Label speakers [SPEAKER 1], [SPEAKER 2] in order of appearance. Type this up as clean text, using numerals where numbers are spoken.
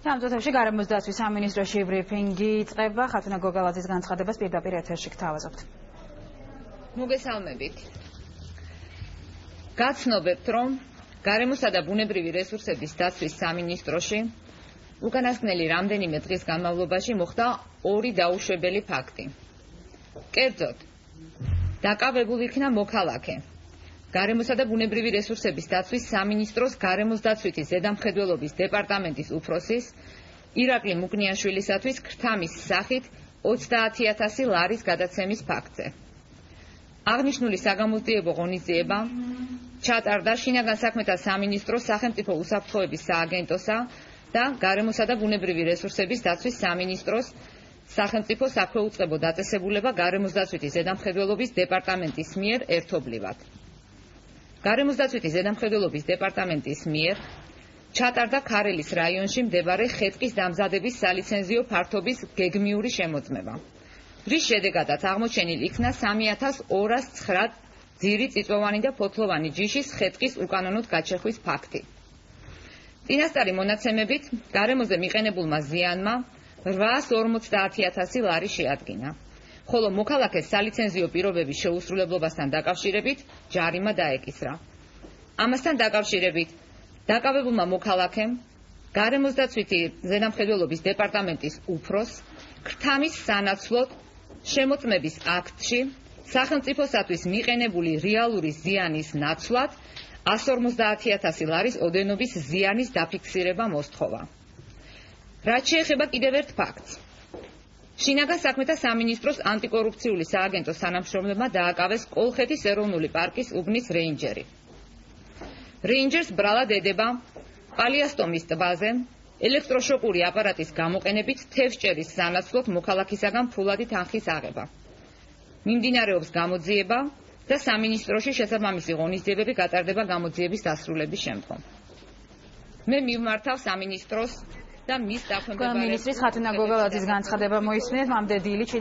[SPEAKER 1] ამ წუთებში გარემოს დაცვის სამინისტროში ბრიფინგი იწყება. ხათუნა გოგალაძის განცხადებას პირდაპირ ეთერში გთავაზობთ.
[SPEAKER 2] მოგესალმებით. გაცნობებთ, რომ გარემოსა და ბუნებრივი რესურსების დაცვის სამინისტროში უკანასკნელი რამდენიმე დღის განმავლობაში მოხდა ორი დაუშვებელი ფაქტი. კერძოდ, დაკავებული იქნა მოქალაქე. გარემოსა და ბუნებრივი რესურსების დაცვის სამინისტროს გარემოს დაცვითი ზედამხედველობის დეპარტამენტის უფროსის ირაკლი მუკნიაშვილისათვის ქრთამის სახით 30.000 ლარის გადაცემის ფაქტზე. აღნიშნული საგამოძიებო ღონისძიება ჩატარდა შინაგან საქმეთა სამინისტროს სახელმწიფო უსაფრთხოების სააგენტოსა და გარემოსა და ბუნებრივი რესურსების დაცვის სამინისტროს სახელმწიფო საქვეუწყებო დაწესებულება გარემოს დაცვითი ზედამხედველობის დეპარტამენტის მიერ ერთობლივად. გარემოს დაცვითი ზედამხედველობის დეპარტამენტის მიერ ჩატარდა ქარელის რაიონში მდებარე ხე-ტყის დამზადების სალიცენზიო ფართობის გეგმიური შემოწმება, რის შედეგადაც აღმოჩენილ იქნა 3209 ძირი, წიწვოვანი და ფოთლოვანი ჯიშის ხე-ტყის უკანონოდ გაჩეხვის ფაქტი. წინასწარი მონაცემებით გარემოზე მიყენებულმა ზიანმა 850.000 ლარი შეადგინა, ხოლო მოქალაქეს სალიცენზიო პირობების შეუსრულებლობასთან დაკავშირებით ჯარიმა დაეკისრა. ამასთან დაკავშირებით დაკავებულმა მოქალაქემ გარემოს დაცვითი ზედამხედველობის დეპარტამენტის უფროსს ქრთამის სანაცვლოდ შემოწმების აქტში სახელმწიფოსათვის მიყენებული რეალური ზიანის ნაცვლად 150.000 ლარის ოდენობის ზიანის დაფიქსირება მოსთხოვა. რაც შეეხება კიდევ ერთ ფაქტს. შინაგან საქმეთა სამინისტროს ანტიკორუფციული სააგენტოს თანამშრომლებმა დააკავეს კოლხეთის ეროვნული პარკის უბნის რეინჯერი. რეინჯერს ბრალად ედება პალიასტომის ტბაზე ელექტროშოკური აპარატის გამოყენებით თევზჭერის სანაცვლოდ მოქალაქისაგან ფულადი თანხის აღება. მიმდინარეობს გამოძიება და სამინისტროში შესაბამისი ღონისძიებები გატარდება გამოძიების დასრულების შემდგომ. მე მივმართავ სამინისტროს და მის დაქვემდებარებულ
[SPEAKER 1] მინისტრის ხათუნა გოგალაძის განცხადება მოისმინეთ. მამდე დილით